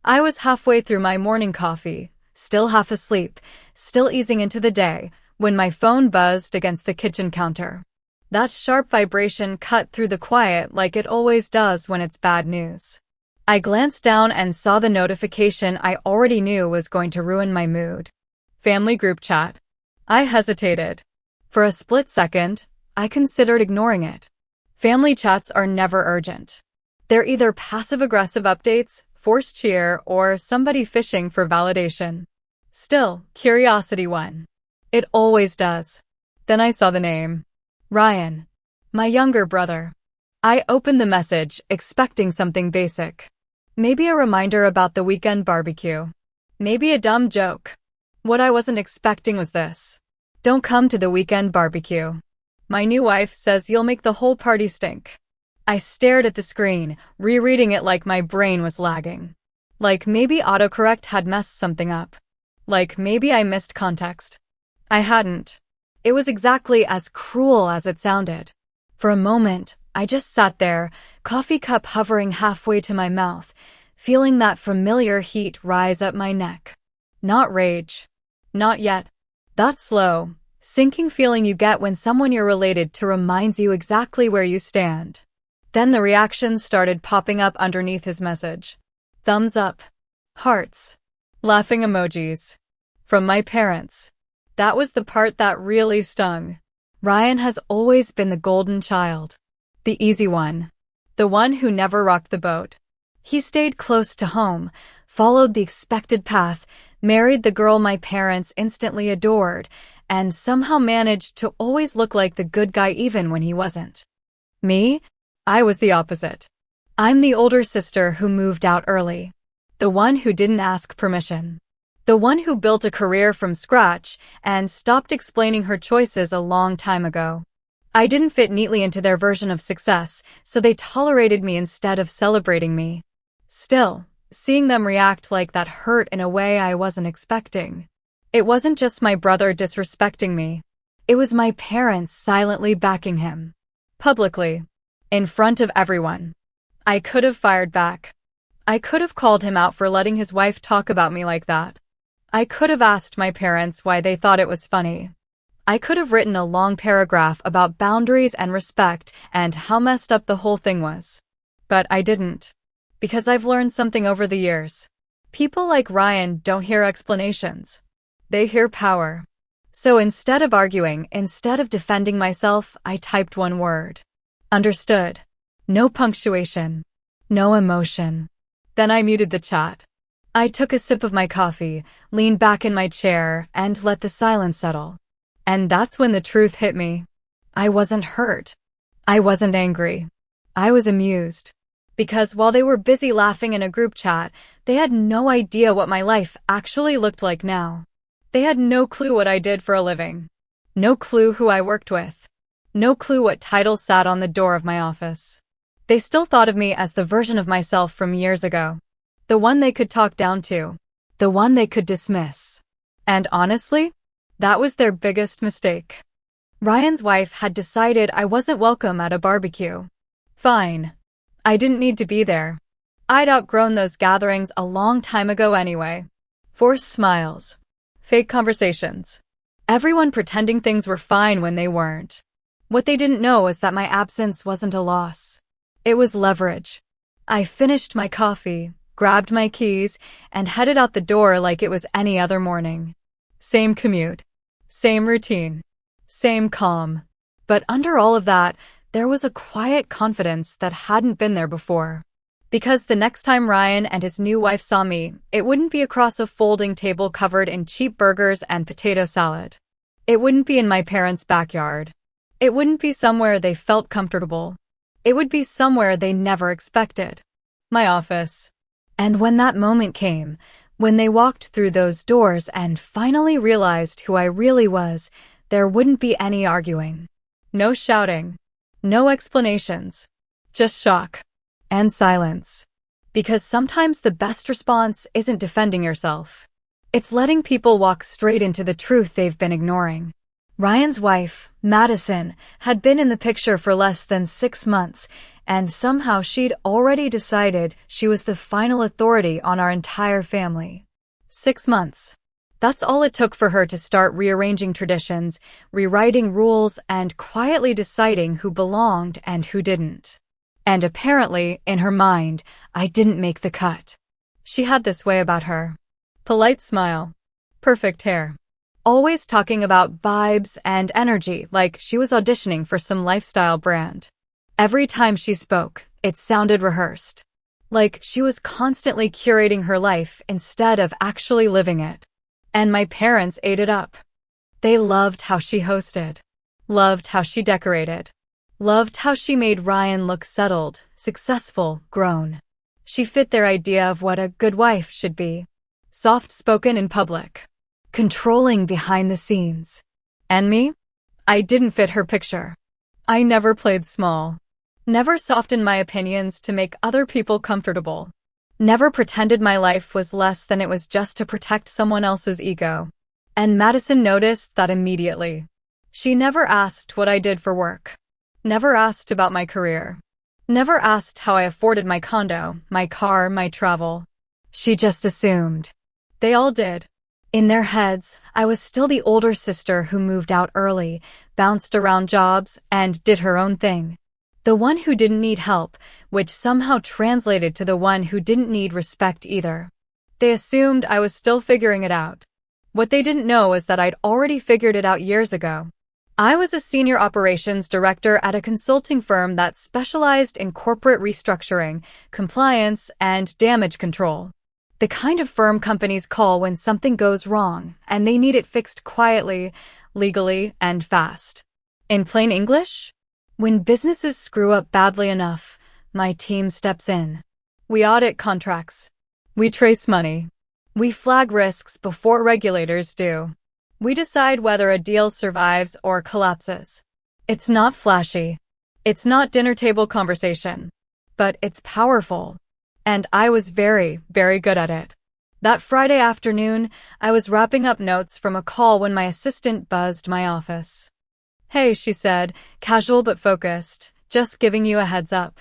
I was halfway through my morning coffee, still half asleep, still easing into the day, when my phone buzzed against the kitchen counter. That sharp vibration cut through the quiet like it always does when it's bad news. I glanced down and saw the notification I already knew was going to ruin my mood. Family group chat. I hesitated. For a split second, I considered ignoring it. Family chats are never urgent. They're either passive-aggressive updates, forced cheer, or somebody fishing for validation. Still, curiosity won. It always does. Then I saw the name. Ryan. My younger brother. I opened the message, expecting something basic. Maybe a reminder about the weekend barbecue. Maybe a dumb joke. What I wasn't expecting was this. Don't come to the weekend barbecue. My new wife says you'll make the whole party stink. I stared at the screen, rereading it like my brain was lagging. Like maybe autocorrect had messed something up. Like maybe I missed context. I hadn't. It was exactly as cruel as it sounded. For a moment, I just sat there, coffee cup hovering halfway to my mouth, feeling that familiar heat rise up my neck. Not rage. Not yet. That slow, sinking feeling you get when someone you're related to reminds you exactly where you stand. Then the reactions started popping up underneath his message. Thumbs up. Hearts. Laughing emojis. From my parents. That was the part that really stung. Ryan has always been the golden child. The easy one. The one who never rocked the boat. He stayed close to home, followed the expected path, married the girl my parents instantly adored, and somehow managed to always look like the good guy even when he wasn't. Me? I was the opposite. I'm the older sister who moved out early. The one who didn't ask permission. The one who built a career from scratch and stopped explaining her choices a long time ago. I didn't fit neatly into their version of success, so they tolerated me instead of celebrating me. Still, seeing them react like that hurt in a way I wasn't expecting. It wasn't just my brother disrespecting me. It was my parents silently backing him. Publicly. In front of everyone. I could have fired back. I could have called him out for letting his wife talk about me like that. I could have asked my parents why they thought it was funny. I could have written a long paragraph about boundaries and respect and how messed up the whole thing was. But I didn't. Because I've learned something over the years. People like Ryan don't hear explanations. They hear power. So instead of arguing, instead of defending myself, I typed one word. Understood. No punctuation. No emotion. Then I muted the chat. I took a sip of my coffee, leaned back in my chair, and let the silence settle. And that's when the truth hit me. I wasn't hurt. I wasn't angry. I was amused. Because while they were busy laughing in a group chat, they had no idea what my life actually looked like now. They had no clue what I did for a living. No clue who I worked with. No clue what titles sat on the door of my office. They still thought of me as the version of myself from years ago. The one they could talk down to. The one they could dismiss. And honestly, that was their biggest mistake. Ryan's wife had decided I wasn't welcome at a barbecue. Fine. I didn't need to be there. I'd outgrown those gatherings a long time ago anyway. Forced smiles. Fake conversations. Everyone pretending things were fine when they weren't. What they didn't know was that my absence wasn't a loss. It was leverage. I finished my coffee, grabbed my keys, and headed out the door like it was any other morning. Same commute. Same routine. Same calm. But under all of that, there was a quiet confidence that hadn't been there before. Because the next time Ryan and his new wife saw me, it wouldn't be across a folding table covered in cheap burgers and potato salad. It wouldn't be in my parents' backyard. It wouldn't be somewhere they felt comfortable. It would be somewhere they never expected. My office. And when that moment came, when they walked through those doors and finally realized who I really was, there wouldn't be any arguing. No shouting. No explanations. Just shock. And silence. Because sometimes the best response isn't defending yourself. It's letting people walk straight into the truth they've been ignoring. Ryan's wife, Madison, had been in the picture for less than 6 months, and somehow she'd already decided she was the final authority on our entire family. 6 months. That's all it took for her to start rearranging traditions, rewriting rules, and quietly deciding who belonged and who didn't. And apparently, in her mind, I didn't make the cut. She had this way about her. Polite smile. Perfect hair. Always talking about vibes and energy like she was auditioning for some lifestyle brand. Every time she spoke, it sounded rehearsed. Like she was constantly curating her life instead of actually living it. And my parents ate it up. They loved how she hosted. Loved how she decorated. Loved how she made Ryan look settled, successful, grown. She fit their idea of what a good wife should be. Soft-spoken in public. Controlling behind the scenes. And me? I didn't fit her picture. I never played small. Never softened my opinions to make other people comfortable. Never pretended my life was less than it was just to protect someone else's ego. And Madison noticed that immediately. She never asked what I did for work. Never asked about my career. Never asked how I afforded my condo, my car, my travel. She just assumed. They all did. In their heads, I was still the older sister who moved out early, bounced around jobs, and did her own thing. The one who didn't need help, which somehow translated to the one who didn't need respect either. They assumed I was still figuring it out. What they didn't know is that I'd already figured it out years ago. I was a senior operations director at a consulting firm that specialized in corporate restructuring, compliance, and damage control. The kind of firm companies call when something goes wrong, and they need it fixed quietly, legally, and fast. In plain English? When businesses screw up badly enough, my team steps in. We audit contracts. We trace money. We flag risks before regulators do. We decide whether a deal survives or collapses. It's not flashy. It's not dinner table conversation. But it's powerful. And I was very, very good at it. That Friday afternoon, I was wrapping up notes from a call when my assistant buzzed my office. Hey, she said, casual but focused, just giving you a heads up.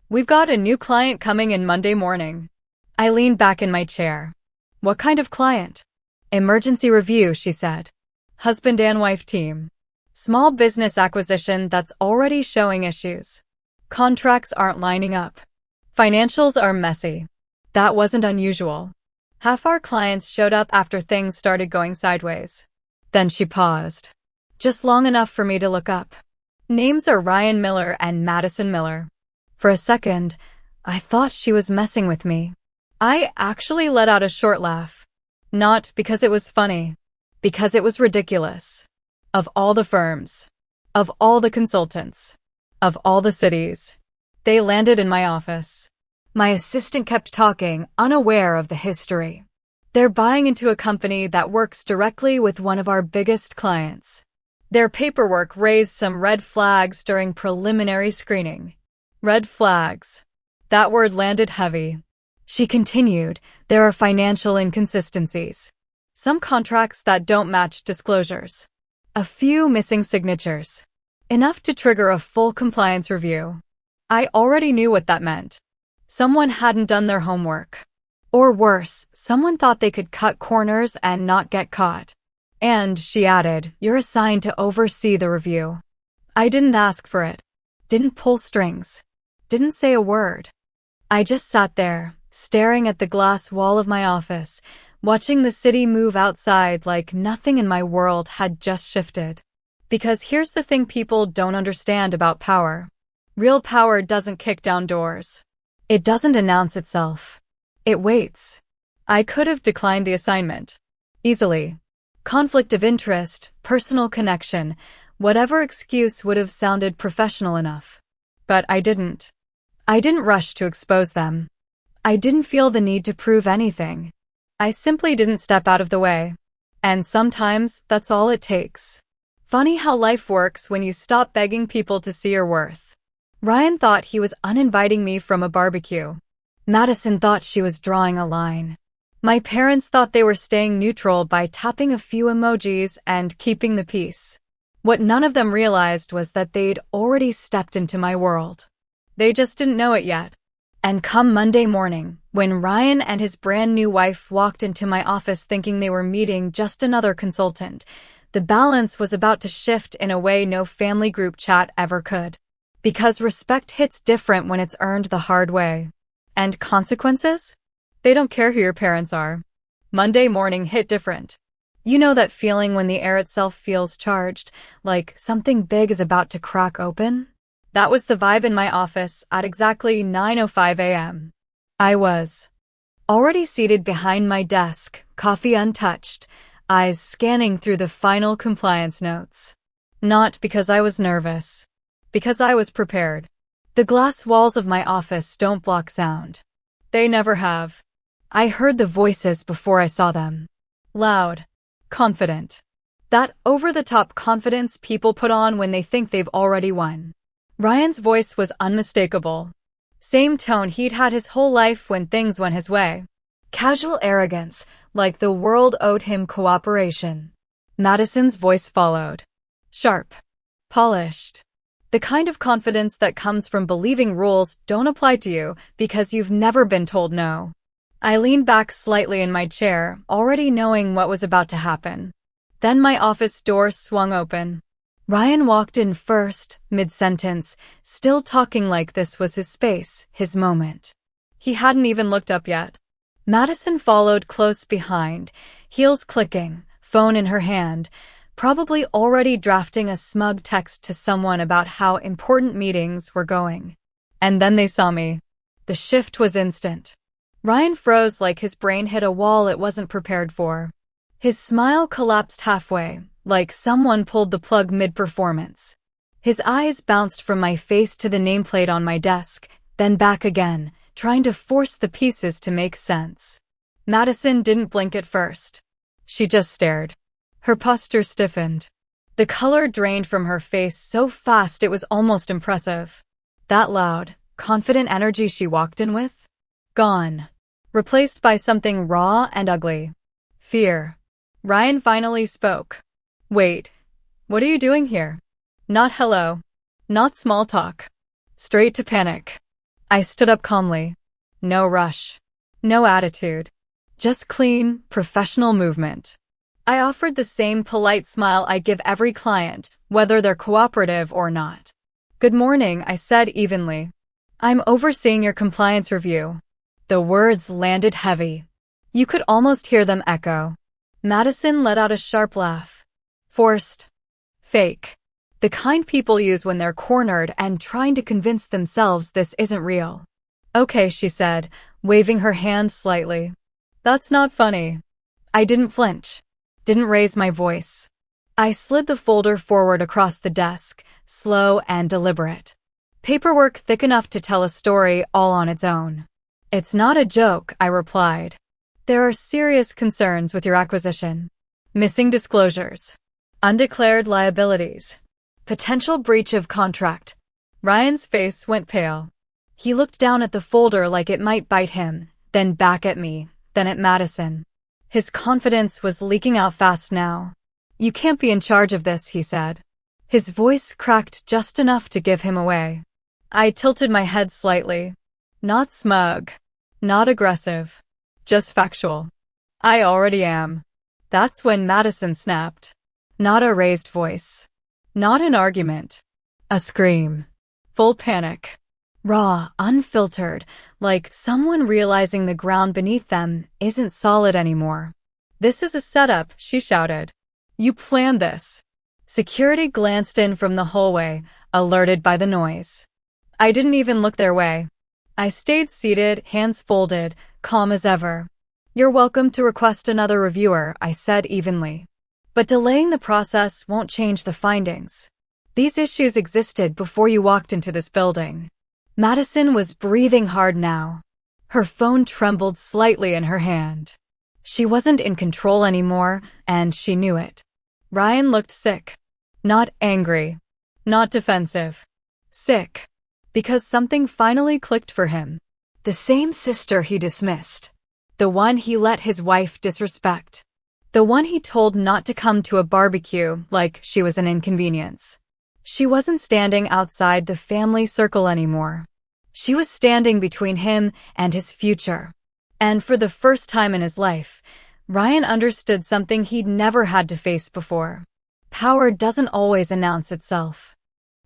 We've got a new client coming in Monday morning. I leaned back in my chair. What kind of client? Emergency review, she said. Husband and wife team. Small business acquisition that's already showing issues. Contracts aren't lining up. Financials are messy. That wasn't unusual. Half our clients showed up after things started going sideways. Then she paused. Just long enough for me to look up. Names are Ryan Miller and Madison Miller. For a second, I thought she was messing with me. I actually let out a short laugh. Not because it was funny. Because it was ridiculous. Of all the firms. Of all the consultants. Of all the cities. They landed in my office. My assistant kept talking, unaware of the history. They're buying into a company that works directly with one of our biggest clients. Their paperwork raised some red flags during preliminary screening. Red flags. That word landed heavy. She continued, there are financial inconsistencies. Some contracts that don't match disclosures. A few missing signatures. Enough to trigger a full compliance review. I already knew what that meant. Someone hadn't done their homework. Or worse, someone thought they could cut corners and not get caught. And, she added, you're assigned to oversee the review. I didn't ask for it. Didn't pull strings. Didn't say a word. I just sat there, staring at the glass wall of my office, watching the city move outside like nothing in my world had just shifted. Because here's the thing people don't understand about power. Real power doesn't kick down doors. It doesn't announce itself. It waits. I could have declined the assignment. Easily. Conflict of interest, personal connection, whatever excuse would have sounded professional enough. But I didn't. I didn't rush to expose them. I didn't feel the need to prove anything. I simply didn't step out of the way. And sometimes, that's all it takes. Funny how life works when you stop begging people to see your worth. Ryan thought he was uninviting me from a barbecue. Madison thought she was drawing a line. My parents thought they were staying neutral by tapping a few emojis and keeping the peace. What none of them realized was that they'd already stepped into my world. They just didn't know it yet. And come Monday morning, when Ryan and his brand new wife walked into my office thinking they were meeting just another consultant, the balance was about to shift in a way no family group chat ever could. Because respect hits different when it's earned the hard way. And consequences? They don't care who your parents are. Monday morning hit different. You know that feeling when the air itself feels charged, like something big is about to crack open? That was the vibe in my office at exactly 9:05 a.m. I was already seated behind my desk, coffee untouched, eyes scanning through the final compliance notes. Not because I was nervous. Because I was prepared. The glass walls of my office don't block sound. They never have. I heard the voices before I saw them. Loud. Confident. That over-the-top confidence people put on when they think they've already won. Ryan's voice was unmistakable. Same tone he'd had his whole life when things went his way. Casual arrogance, like the world owed him cooperation. Madison's voice followed. Sharp. Polished. The kind of confidence that comes from believing rules don't apply to you because you've never been told no. I leaned back slightly in my chair, already knowing what was about to happen. Then my office door swung open. Ryan walked in first, mid-sentence, still talking like this was his space, his moment. He hadn't even looked up yet. Madison followed close behind, heels clicking, phone in her hand, probably already drafting a smug text to someone about how important meetings were going. And then they saw me. The shift was instant. Ryan froze like his brain hit a wall it wasn't prepared for. His smile collapsed halfway, like someone pulled the plug mid-performance. His eyes bounced from my face to the nameplate on my desk, then back again, trying to force the pieces to make sense. Madison didn't blink at first. She just stared. Her posture stiffened. The color drained from her face so fast it was almost impressive. That loud, confident energy she walked in with? Gone. Replaced by something raw and ugly. Fear. Ryan finally spoke. Wait. What are you doing here? Not hello. Not small talk. Straight to panic. I stood up calmly. No rush. No attitude. Just clean, professional movement. I offered the same polite smile I give every client, whether they're cooperative or not. Good morning, I said evenly. I'm overseeing your compliance review. The words landed heavy. You could almost hear them echo. Madison let out a sharp laugh. Forced. Fake. The kind people use when they're cornered and trying to convince themselves this isn't real. Okay, she said, waving her hand slightly. That's not funny. I didn't flinch. Didn't raise my voice. I slid the folder forward across the desk, slow and deliberate. Paperwork thick enough to tell a story all on its own. It's not a joke, I replied. There are serious concerns with your acquisition. Missing disclosures. Undeclared liabilities. Potential breach of contract. Ryan's face went pale. He looked down at the folder like it might bite him, then back at me, then at Madison. His confidence was leaking out fast now. You can't be in charge of this, he said. His voice cracked just enough to give him away. I tilted my head slightly. Not smug. Not aggressive. Just factual. I already am. That's when Madison snapped. Not a raised voice. Not an argument. A scream. Full panic. Raw, unfiltered, like someone realizing the ground beneath them isn't solid anymore. This is a setup, she shouted. You planned this. Security glanced in from the hallway, alerted by the noise. I didn't even look their way. I stayed seated, hands folded, calm as ever. You're welcome to request another reviewer, I said evenly. But delaying the process won't change the findings. These issues existed before you walked into this building. Madison was breathing hard now. Her phone trembled slightly in her hand. She wasn't in control anymore, and she knew it. Ryan looked sick. Not angry. Not defensive. Sick. Because something finally clicked for him. The same sister he dismissed. The one he let his wife disrespect. The one he told not to come to a barbecue like she was an inconvenience. She wasn't standing outside the family circle anymore. She was standing between him and his future. And for the first time in his life, Ryan understood something he'd never had to face before. Power doesn't always announce itself.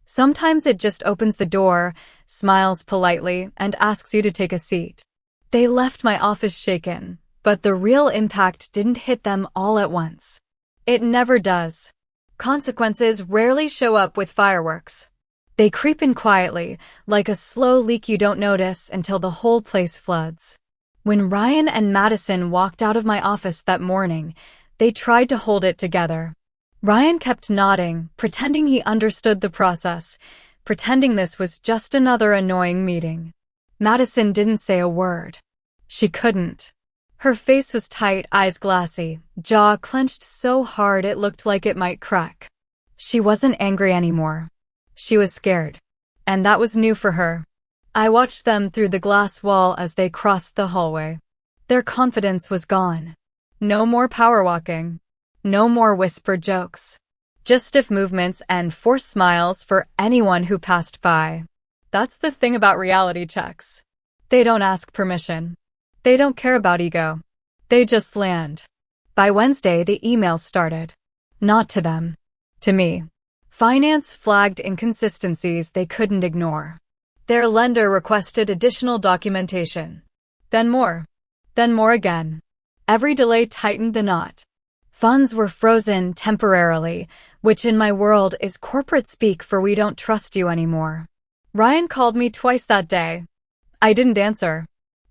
Sometimes it just opens the door, smiles politely, and asks you to take a seat. They left my office shaken, but the real impact didn't hit them all at once. It never does. Consequences rarely show up with fireworks. They creep in quietly, like a slow leak you don't notice until the whole place floods. When Ryan and Madison walked out of my office that morning, they tried to hold it together. Ryan kept nodding, pretending he understood the process, pretending this was just another annoying meeting. Madison didn't say a word. She couldn't. Her face was tight, eyes glassy, jaw clenched so hard it looked like it might crack. She wasn't angry anymore. She was scared. And that was new for her. I watched them through the glass wall as they crossed the hallway. Their confidence was gone. No more power walking. No more whispered jokes. Just stiff movements and forced smiles for anyone who passed by. That's the thing about reality checks. They don't ask permission. They don't care about ego. They just land. By Wednesday, the emails started. Not to them. To me. Finance flagged inconsistencies they couldn't ignore. Their lender requested additional documentation. Then more. Then more again. Every delay tightened the knot. Funds were frozen temporarily, which in my world is corporate speak for we don't trust you anymore. Ryan called me twice that day. I didn't answer.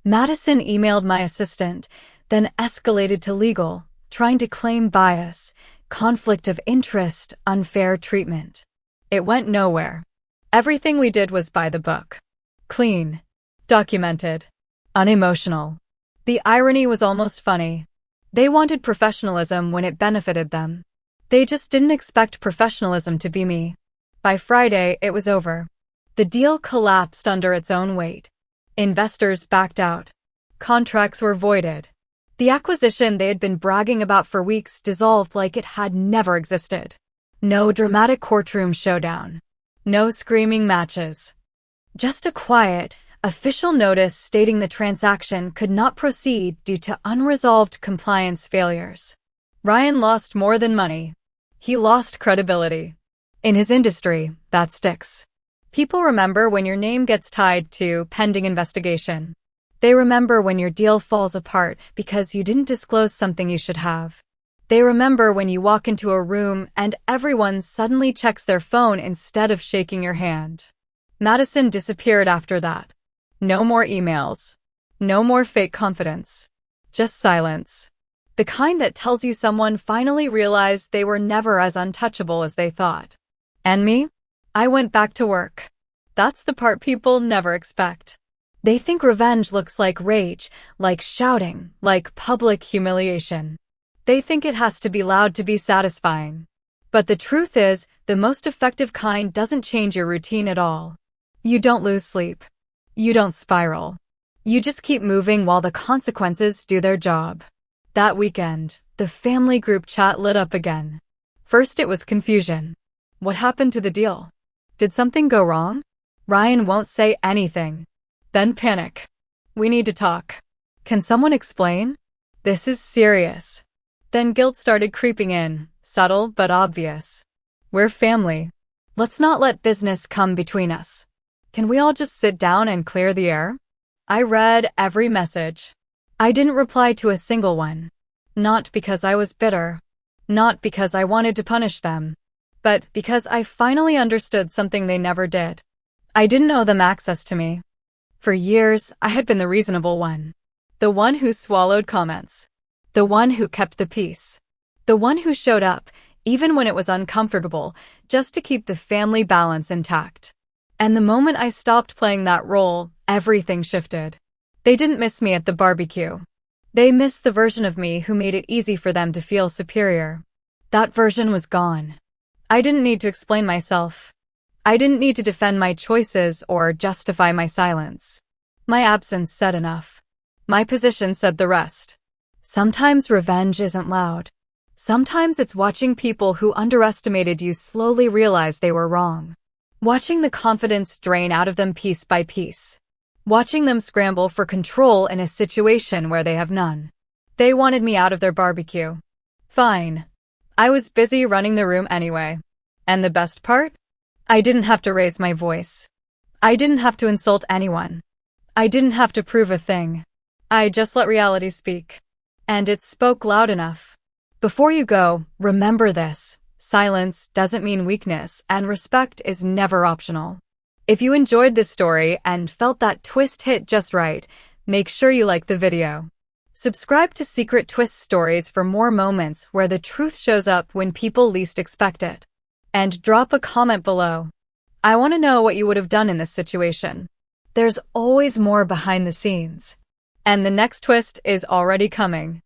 Madison emailed my assistant, then escalated to legal, trying to claim bias, conflict of interest, unfair treatment. It went nowhere. Everything we did was by the book. Clean. Documented. Unemotional. The irony was almost funny. They wanted professionalism when it benefited them. They just didn't expect professionalism to be me. By Friday, it was over. The deal collapsed under its own weight. Investors backed out. Contracts were voided. The acquisition they had been bragging about for weeks dissolved like it had never existed. No dramatic courtroom showdown. No screaming matches. Just a quiet, official notice stating the transaction could not proceed due to unresolved compliance failures. Ryan lost more than money. He lost credibility. In his industry, that sticks. People remember when your name gets tied to pending investigation. They remember when your deal falls apart because you didn't disclose something you should have. They remember when you walk into a room and everyone suddenly checks their phone instead of shaking your hand. Madison disappeared after that. No more emails. No more fake confidence. Just silence. The kind that tells you someone finally realized they were never as untouchable as they thought. And me? I went back to work. That's the part people never expect. They think revenge looks like rage, like shouting, like public humiliation. They think it has to be loud to be satisfying. But the truth is, the most effective kind doesn't change your routine at all. You don't lose sleep. You don't spiral. You just keep moving while the consequences do their job. That weekend, the family group chat lit up again. First it was confusion. What happened to the deal? Did something go wrong? Ryan won't say anything. Then panic. We need to talk. Can someone explain? This is serious. Then guilt started creeping in, subtle but obvious. We're family. Let's not let business come between us. Can we all just sit down and clear the air? I read every message. I didn't reply to a single one. Not because I was bitter. Not because I wanted to punish them. But because I finally understood something they never did. I didn't owe them access to me. For years, I had been the reasonable one. The one who swallowed comments. The one who kept the peace. The one who showed up, even when it was uncomfortable, just to keep the family balance intact. And the moment I stopped playing that role, everything shifted. They didn't miss me at the barbecue. They missed the version of me who made it easy for them to feel superior. That version was gone. I didn't need to explain myself. I didn't need to defend my choices or justify my silence. My absence said enough. My position said the rest. Sometimes revenge isn't loud. Sometimes it's watching people who underestimated you slowly realize they were wrong. Watching the confidence drain out of them piece by piece. Watching them scramble for control in a situation where they have none. They wanted me out of their barbecue. Fine. I was busy running the room anyway. And the best part? I didn't have to raise my voice. I didn't have to insult anyone. I didn't have to prove a thing. I just let reality speak. And it spoke loud enough. Before you go, remember this. Silence doesn't mean weakness, and respect is never optional. If you enjoyed this story and felt that twist hit just right, make sure you like the video. Subscribe to Secret Twist Stories for more moments where the truth shows up when people least expect it. And drop a comment below. I want to know what you would have done in this situation. There's always more behind the scenes. And the next twist is already coming.